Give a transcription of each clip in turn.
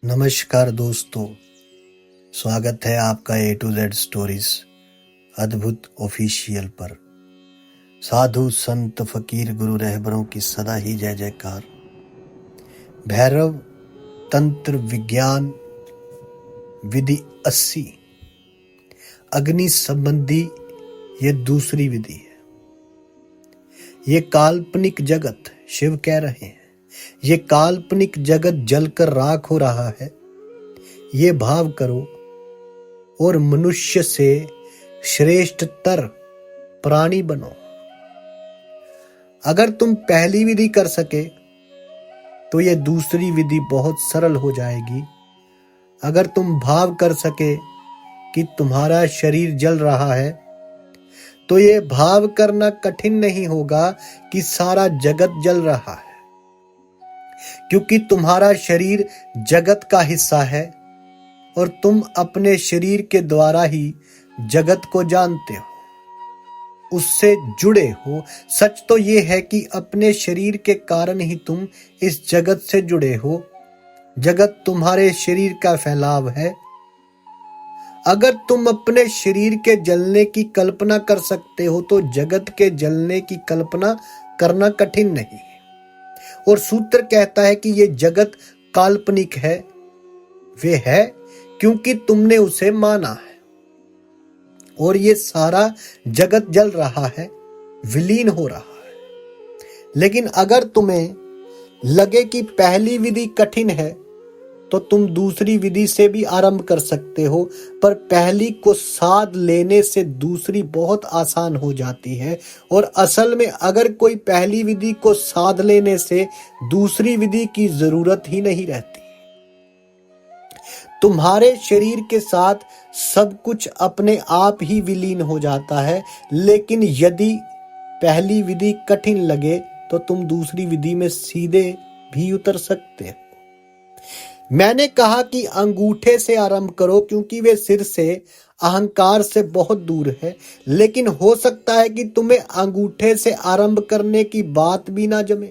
नमस्कार दोस्तों, स्वागत है आपका A to Z स्टोरीज अद्भुत ऑफिशियल पर। साधु संत फकीर गुरु रहबरों की सदा ही जय जयकार। भैरव तंत्र विज्ञान विधि 80 अग्नि संबंधी ये दूसरी विधि है। ये काल्पनिक जगत, शिव कह रहे हैं, ये काल्पनिक जगत जलकर राख हो रहा है। ये भाव करो और मनुष्य से श्रेष्ठतर प्राणी बनो। अगर तुम पहली विधि कर सके तो ये दूसरी विधि बहुत सरल हो जाएगी। अगर तुम भाव कर सके कि तुम्हारा शरीर जल रहा है तो ये भाव करना कठिन नहीं होगा कि सारा जगत जल रहा है, क्योंकि तुम्हारा शरीर जगत का हिस्सा है और तुम अपने शरीर के द्वारा ही जगत को जानते हो, उससे जुड़े हो। सच तो ये है कि अपने शरीर के कारण ही तुम इस जगत से जुड़े हो। जगत तुम्हारे शरीर का फैलाव है। अगर तुम अपने शरीर के जलने की कल्पना कर सकते हो तो जगत के जलने की कल्पना करना कठिन नहीं है। और सूत्र कहता है कि ये जगत काल्पनिक है। वे है क्योंकि तुमने उसे माना है और ये सारा जगत जल रहा है, विलीन हो रहा है। लेकिन अगर तुम्हें लगे कि पहली विधि कठिन है तो तुम दूसरी विधि से भी आरंभ कर सकते हो, पर पहली को साध लेने से दूसरी बहुत आसान हो जाती है। और असल में अगर कोई पहली विधि को साध लेने से दूसरी विधि की जरूरत ही नहीं रहती। तुम्हारे शरीर के साथ सब कुछ अपने आप ही विलीन हो जाता है। लेकिन यदि पहली विधि कठिन लगे तो तुम दूसरी विधि में सीधे भी उतर सकते हो। मैंने कहा कि अंगूठे से आरंभ करो क्योंकि वे सिर से, अहंकार से बहुत दूर है। लेकिन हो सकता है कि तुम्हें अंगूठे से आरंभ करने की बात भी ना जमे,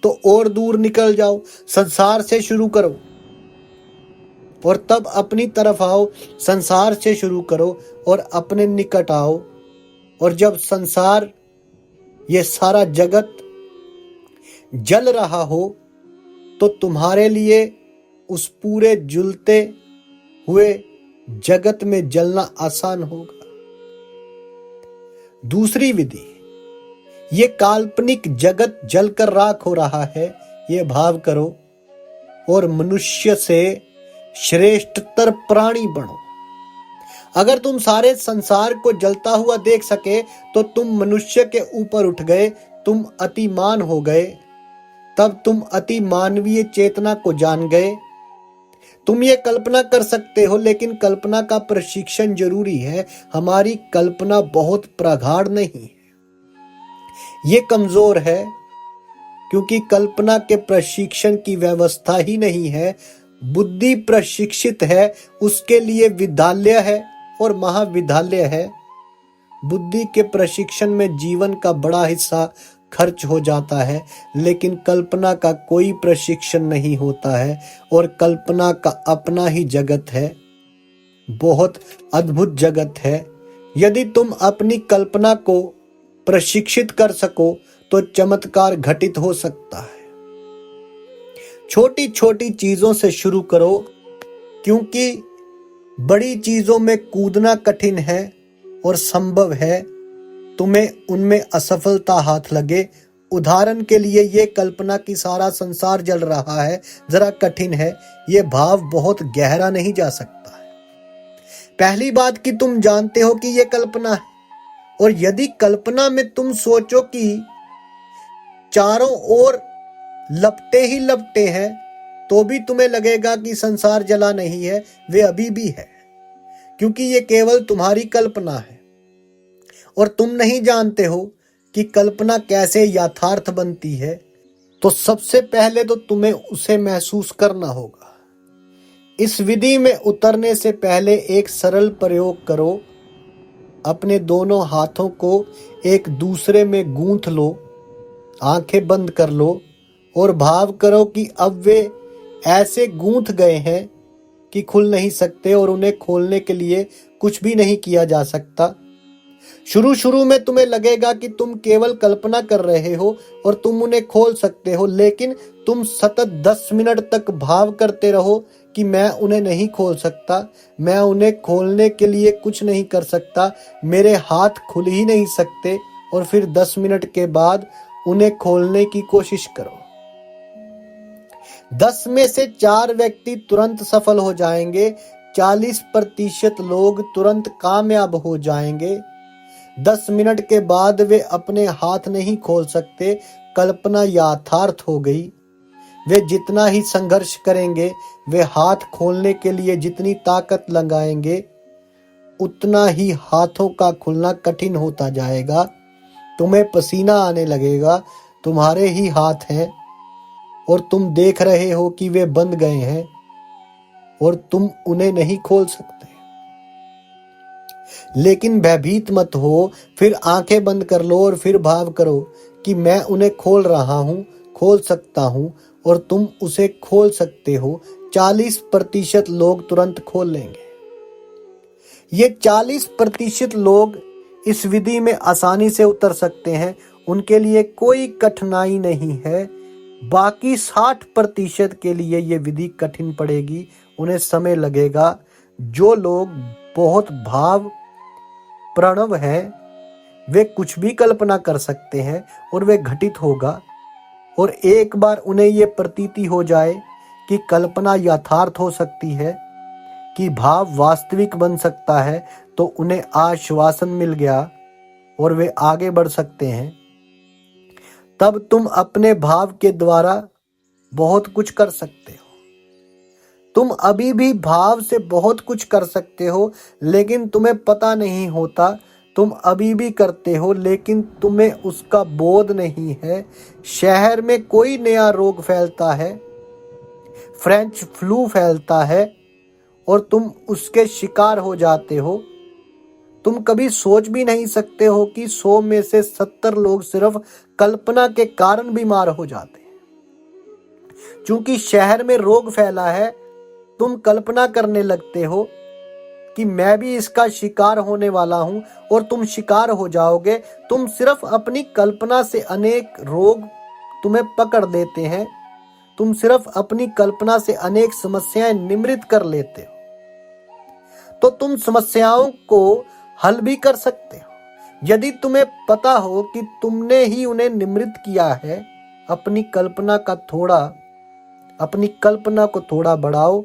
तो और दूर निकल जाओ, संसार से शुरू करो और तब अपनी तरफ आओ। संसार से शुरू करो और अपने निकट आओ। और जब संसार, ये सारा जगत जल रहा हो तो तुम्हारे लिए उस पूरे जुलते हुए जगत में जलना आसान होगा। दूसरी विधि, ये काल्पनिक जगत जलकर राख हो रहा है। ये भाव करो और मनुष्य से श्रेष्ठतर प्राणी बनो। अगर तुम सारे संसार को जलता हुआ देख सके तो तुम मनुष्य के ऊपर उठ गए, तुम अतिमान हो गए। तब तुम अति मानवीय चेतना को जान गए। तुम ये कल्पना कर सकते हो, लेकिन कल्पना का प्रशिक्षण जरूरी है। हमारी कल्पना बहुत प्रगाढ़ नहीं है, ये कमजोर है, क्योंकि कल्पना के प्रशिक्षण की व्यवस्था ही नहीं है। बुद्धि प्रशिक्षित है, उसके लिए विद्यालय है और महाविद्यालय है। बुद्धि के प्रशिक्षण में जीवन का बड़ा हिस्सा खर्च हो जाता है, लेकिन कल्पना का कोई प्रशिक्षण नहीं होता है। और कल्पना का अपना ही जगत है, बहुत अद्भुत जगत है। यदि तुम अपनी कल्पना को प्रशिक्षित कर सको तो चमत्कार घटित हो सकता है। छोटी छोटी चीजों से शुरू करो, क्योंकि बड़ी चीजों में कूदना कठिन है और संभव है तुम्हें उनमें असफलता हाथ लगे। उदाहरण के लिए, ये कल्पना कि सारा संसार जल रहा है जरा कठिन है। ये भाव बहुत गहरा नहीं जा सकता है। पहली बात कि तुम जानते हो कि ये कल्पना है, और यदि कल्पना में तुम सोचो कि चारों ओर लपटे ही लपटे हैं तो भी तुम्हें लगेगा कि संसार जला नहीं है। वे अभी भी है, क्योंकि ये केवल तुम्हारी कल्पना है और तुम नहीं जानते हो कि कल्पना कैसे यथार्थ बनती है। तो सबसे पहले तो तुम्हें उसे महसूस करना होगा। इस विधि में उतरने से पहले एक सरल प्रयोग करो। अपने दोनों हाथों को एक दूसरे में गूंथ लो, आंखें बंद कर लो और भाव करो कि अब वे ऐसे गूंथ गए हैं कि खुल नहीं सकते और उन्हें खोलने के लिए कुछ भी नहीं किया जा सकता। शुरू शुरू में तुम्हें लगेगा कि तुम केवल कल्पना कर रहे हो और तुम उन्हें खोल सकते हो, लेकिन तुम सतत 10 मिनट तक भाव करते रहो कि मैं उन्हें नहीं खोल सकता, मैं उन्हें खोलने के लिए कुछ नहीं कर सकता, मेरे हाथ खुल ही नहीं सकते, और फिर 10 मिनट के बाद उन्हें खोलने की कोशिश करो। 10 में से 4 व्यक्ति तुरंत सफल हो जाएंगे, 40% लोग तुरंत कामयाब हो जाएंगे। 10 मिनट के बाद वे अपने हाथ नहीं खोल सकते, कल्पना यथार्थ हो गई। वे जितना ही संघर्ष करेंगे, वे हाथ खोलने के लिए जितनी ताकत लगाएंगे, उतना ही हाथों का खुलना कठिन होता जाएगा। तुम्हें पसीना आने लगेगा, तुम्हारे ही हाथ हैं और तुम देख रहे हो कि वे बंद गए हैं और तुम उन्हें नहीं खोल सकते। लेकिन भयभीत मत हो, फिर आंखें बंद कर लो और फिर भाव करो कि मैं उन्हें खोल रहा हूं, खोल सकता हूं, और तुम उसे खोल सकते हो। 40% लोग तुरंत खोल लेंगे। ये 40% लोग इस विधि में आसानी से उतर सकते हैं, उनके लिए कोई कठिनाई नहीं है। बाकी 60% के लिए ये विधि कठिन पड़ेगी, उन्हें समय लगेगा। जो लोग बहुत भाव प्रणव है, वे कुछ भी कल्पना कर सकते हैं और वे घटित होगा। और एक बार उन्हें ये प्रतीति हो जाए कि कल्पना यथार्थ हो सकती है, कि भाव वास्तविक बन सकता है, तो उन्हें आश्वासन मिल गया और वे आगे बढ़ सकते हैं। तब तुम अपने भाव के द्वारा बहुत कुछ कर सकते हो। तुम अभी भी भाव से बहुत कुछ कर सकते हो, लेकिन तुम्हें पता नहीं होता। तुम अभी भी करते हो, लेकिन तुम्हें उसका बोध नहीं है। शहर में कोई नया रोग फैलता है, फ्रेंच फ्लू फैलता है, और तुम उसके शिकार हो जाते हो। तुम कभी सोच भी नहीं सकते हो कि 100 में से 70 लोग सिर्फ कल्पना के कारण बीमार हो जाते हैं। क्योंकि शहर में रोग फैला है, तुम कल्पना करने लगते हो कि मैं भी इसका शिकार होने वाला हूं, और तुम शिकार हो जाओगे। तुम सिर्फ अपनी कल्पना से अनेक रोग तुम्हें पकड़ देते हैं। तुम सिर्फ अपनी कल्पना से अनेक समस्याएं निमृत कर लेते हो। तो तुम समस्याओं को हल भी कर सकते हो यदि तुम्हें पता हो कि तुमने ही उन्हें निमृत किया है। अपनी कल्पना को थोड़ा बढ़ाओ,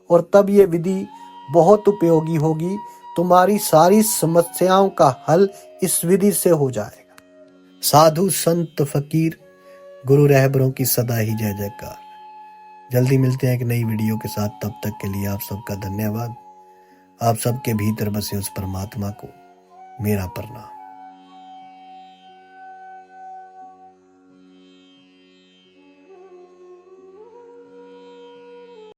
और तब ये विधि बहुत उपयोगी होगी। तुम्हारी सारी समस्याओं का हल इस विधि से हो जाएगा। साधु संत फकीर गुरु रहबरों की सदा ही जय जयकार। जल्दी मिलते हैं एक नई वीडियो के साथ। तब तक के लिए आप सबका धन्यवाद। आप सबके भीतर बसे उस परमात्मा को मेरा प्रणाम।